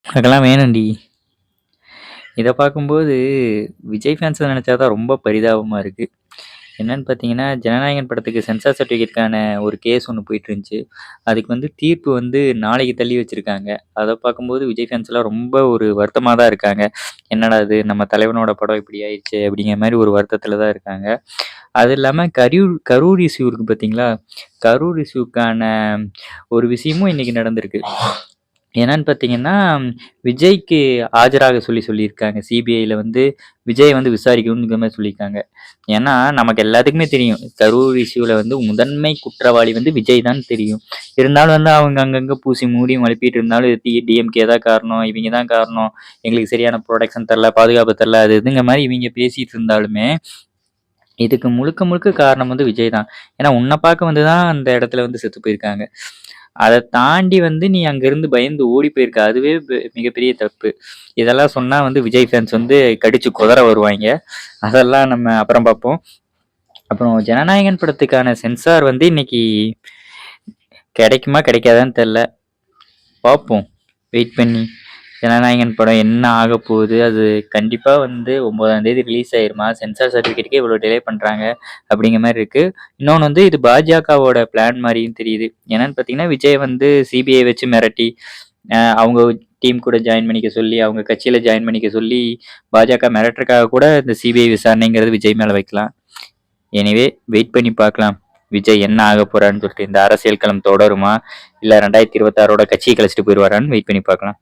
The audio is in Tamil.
அதெல்லாம் வேணும்டி. இத பார்க்கும்போது விஜய் ஃபேன்ஸ நெனச்சா தான் ரொம்ப பரிதாபமா இருக்கு. என்னன்னு பார்த்தீங்கன்னா, ஜனநாயகன் படத்துக்கு சென்சார் சர்டிஃபிகேட்க்கான ஒரு கேஸ் ஒண்ணு போயிட்டுருந்துச்சு. அதுக்கு வந்து தீர்ப்பு வந்து நாளைக்கு தள்ளி வச்சிருக்காங்க. அத பார்க்கும்போது விஜய் ஃபேன்ஸ்லாம் ரொம்ப ஒரு வருத்தமா தான் இருக்காங்க. என்னடா இது நம்ம தலைவனோட படம் இப்படி ஆயிருச்சே! அப்படிங்கிற மாரி ஒரு வருத்தத்தில தான் இருக்காங்க. அது இல்லாம கரூர் இஷ்யூ இருக்கு பார்த்தீங்களா? கரூர் இஷ்யூக்கான ஒரு விஷயமும் இன்னைக்கு நடந்திருக்கு. என்னன்னு பார்த்தீங்கன்னா, விஜய்க்கு ஆஜராக சொல்லியிருக்காங்க. சிபிஐல வந்து விஜய வந்து விசாரிக்கணுங்கிற மாரி சொல்லியிருக்காங்க. ஏன்னா, நமக்கு எல்லாத்துக்குமே தெரியும். கரூர் இஷ்யூல வந்து முதன்மை குற்றவாளி வந்து விஜய் தான் தெரியும். இருந்தாலும் வந்து அவங்க அங்கங்க பூசி மூடி மழுப்பிட்டு இருந்தாலும், டிஎம்கே தான் காரணம், இவைங்க தான் காரணம், எங்களுக்கு சரியான புரொடெக்ஷன் தரல, பாதுகாப்பு தரல, அது இதுங்கிற மாரி இவைங்க பேசிட்டு இருந்தாலுமே, இதுக்கு முழுக்க முழுக்க காரணம் வந்து விஜய் தான். ஏன்னா, உன்ன பார்க்க வந்து தான் அந்த இடத்துல வந்து செத்து போயிருக்காங்க. அத தாண்டி வந்து நீ அங்கருந்து பயந்து ஓடி போயிருக்க. அதுவே மிகப்பெரிய தப்பு. இதெல்லாம் சொன்னா வந்து விஜய் ஃபேன்ஸ் வந்து கடிச்சு குதற வருவாய்ங்க. அதெல்லாம் நம்ம அப்புறம் பார்ப்போம். அப்புறம் ஜனநாயகன் படத்துக்கான சென்சார் வந்து இன்னைக்கு கிடைக்குமா? கிடைக்காதான்னு தெர்ல. பார்ப்போம். வெயிட் பண்ணி. ஜனநாயகன் படம் என்ன ஆகப்போகுது? அது கண்டிப்பா வந்து 9ஆம் தேதி ரிலீஸ் ஆயிருமா? சென்சார் சர்டிஃபிகேட்டுக்கே இவ்வளோ டிலே பண்றாங்க. அப்படிங்கிற மாரி இருக்கு. இன்னொன்னு வந்து இது பாஜகவோட பிளான் மாரியும் தெரியுது. என்னன்னு பார்த்தீங்கன்னா, விஜய் வந்து சிபிஐ வச்சு மிரட்டி, அவங்க டீம் கூட ஜாயின் பண்ணிக்க சொல்லி, அவங்க கட்சியில ஜாயின் பண்ணிக்க சொல்லி, பாஜக மிரட்டுறதுக்காக கூட இந்த சிபிஐ விசாரணைங்கிறது விஜய் மேல வைக்கலாம். எனிவே வெயிட் பண்ணி பார்க்கலாம். விஜய் என்ன ஆகப் போறார்ன்னு சொல்லிட்டு. இந்த அரசியல் களம் தொடருமா? இல்ல 2026ஓட கட்சிய கலைச்சுட்டு போயிருவாரான்னு வெயிட் பண்ணி பார்க்கலாம்.